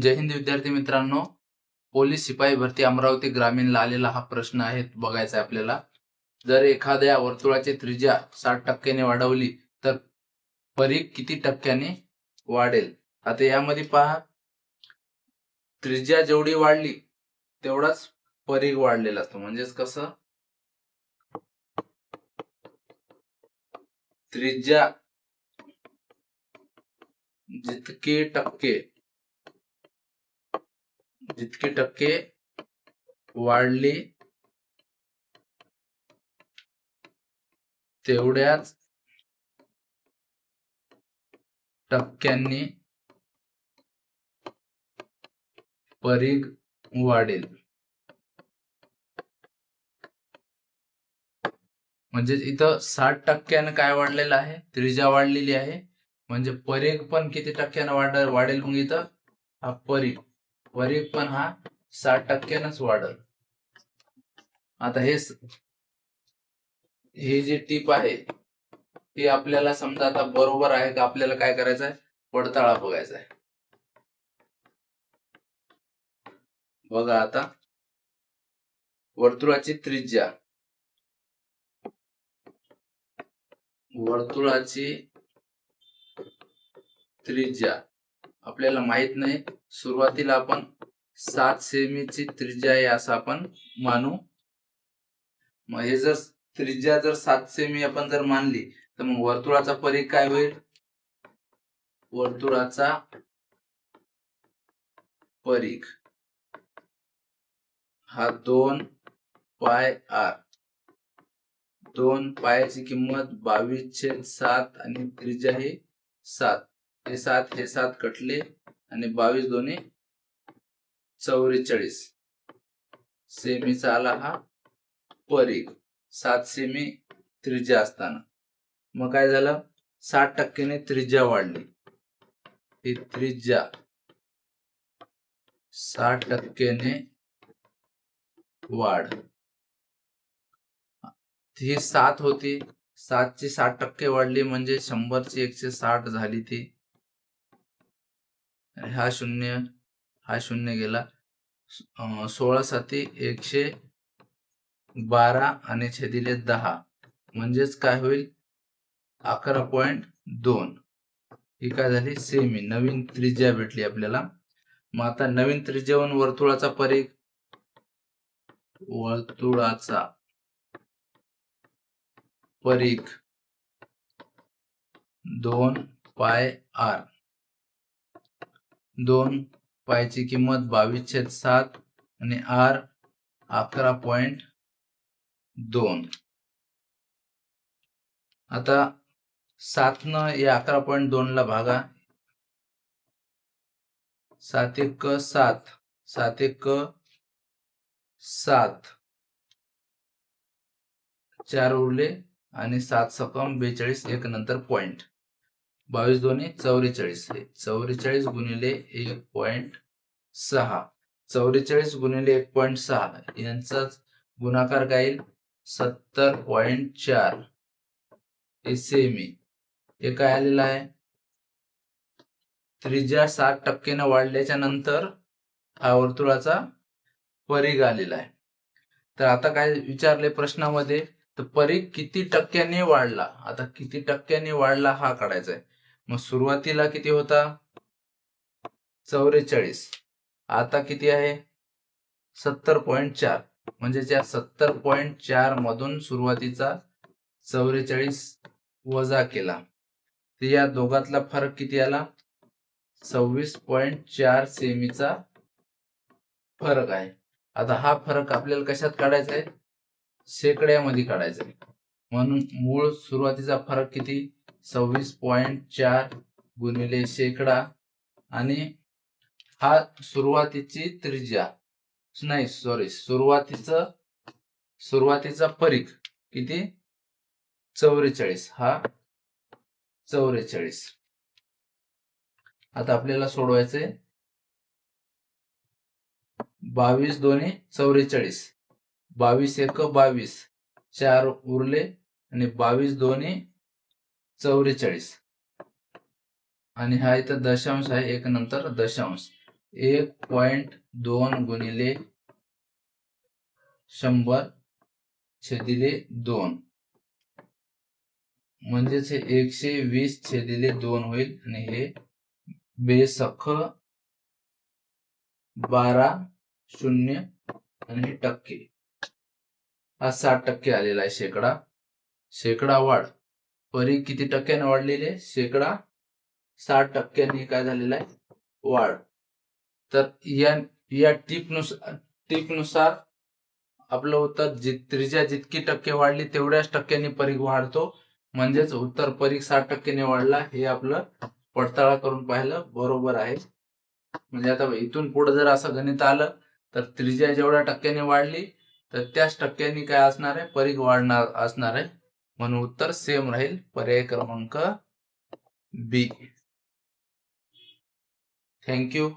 जय हिंद विद्यार्थी मित्रांनो, पोलीस शिपाई भरती अमरावती ग्रामीणला आलेला हा प्रश्न आहे, बघायचा आहे आपल्याला. जर एखाद्या वर्तुळाची त्रिज्या 60% वाढवली तर परिघ किती टक्क्याने वाढेल? आता यामध्ये पहा, त्रिज्या जेवढी वाढली तेवढाच परिघ वाढलेला असतो. म्हणजेच कसं, त्रिज्या जितके टक्के वाढली तेवढ्याच टक्क्यांनी परिघ वाढेल. म्हणजे इथं 60% काय वाढलेलं आहे, त्रिज्या वाढलेली आहे. म्हणजे परिघ पण किती टक्क्यानं वाढेल? मग इथं हा परिघ पण हा 60%नच वाढेल. आता हे जे टीप आहे ती आपल्याला समजा आता बरोबर आहे का, आपल्याला काय करायचं आहे, पडताळा बघायचा आहे. बघा आता, वर्तुळाची त्रिज्या आपल्याला माहित नाही. सुरुवातीला आपण 7 सेमीची त्रिज्या आहे असं आपण मानू. मग हे जर त्रिज्या 7 सेमी आपण जर मानली तर मग वर्तुळाचा परिघ काय होईल? वर्तुळाचा परिघ हा 2 पाय r. 2 पायाची किंमत 22/7 आणि त्रिज्या ही 7. हे 7 कटले आणि 22 दोन्ही 44 सेमीचा आला हा परिघ. 7 सेमी त्रिज्या असताना मग काय झालं, 60%ने त्रिज्या वाढली. ही त्रिज्या 60%ने वाढ. ही 7 होती, 7 ची 60% वाढली म्हणजे 100 ची 160 झाली. ती हा शून्य गेला. 16 7 112 आणि छेदिले 10 म्हणजेच काय होईल, 11.2. ही काय झाली, सेमी. नवीन त्रिज्या भेटली आपल्याला. मग आता नवीन त्रिज्यावरून वर्तुळाचा परिघ 2 पाय r. 2 पायची किंमत 22/7 आणि r 11.2. आता 7 न या 11.2 ला भागा. 7 1 7, 7 1 7, 4 उरले आणि 7 सकम 42, 1 नंतर पॉइंट. 22 दोन्ही 44. 44 गुणिले 1.6. 44 गुणिले 1.6 यांचा गुणाकार काय येईल, 70.4 सेमी. हे काय आलेलं आहे, त्रिज्या 60% वाढल्याच्या नंतर हा वर्तुळाचा परिघ आलेला आहे. तर आता काय विचारले प्रश्नामध्ये, तर परिघ किती टक्क्याने वाढला. आता किती टक्क्याने वाढला हा काढायचा आहे. मग सुरुवातीला किती होता, 44. आता किती आहे, 70.4. म्हणजे त्या 70.4 मधून सुरुवातीचा 44 वजा केला तर या दोघातला फरक किती आला, 26.4 सेमीचा फरक आहे. आता हा फरक आपल्याला कशात काढायचा आहे, शेकड्यामध्ये काढायचा आहे. म्हणून मूळ सुरुवातीचा फरक किती, 26.4 गुणिले शेकडा आणि हा सुरुवातीची त्रिज्या नाही, सुरुवातीचा परिघ किती, 44. हा 44. आता आपल्याला सोडवायचंय. 22 दोन्ही 44, 22 1 22, 4 उरले आणि 22 दोन्ही 44 आणि हा इथं दशांश आहे, 1 नंतर दशांश. 1.2 गुणिले 100 छेदिले 2 म्हणजेच हे 120 छेदिले 2 होईल आणि हे बेसख 12 शून्य आणि टक्के हा 60% आलेला आहे शेकडा. शेकडा वाढ परीघ किती टक्क्याने वाढलेली आहे? शेकडा 60% काय झालेला आहे? वाढ. तर या टिपनुसार आपलं उत्तर त्रिज्या जितकी टक्के वाढली तेवढ्याच टक्क्यांनी परीघ वाढतो. म्हणजेच उत्तर परीघ 60% वाढला हे आपलं पडताळा करून पाहिलं बरोबर आहे. म्हणजे आता इथून पुढे जर असं गणित आलं तर त्रिज्या जेवढ्या टक्क्याने वाढली तर त्याच टक्क्यांनी काय असणार आहे? परीघ वाढणार असणार आहे. म्हणून उत्तर सेम राहील, पर्याय क्रमांक बी. थँक्यू.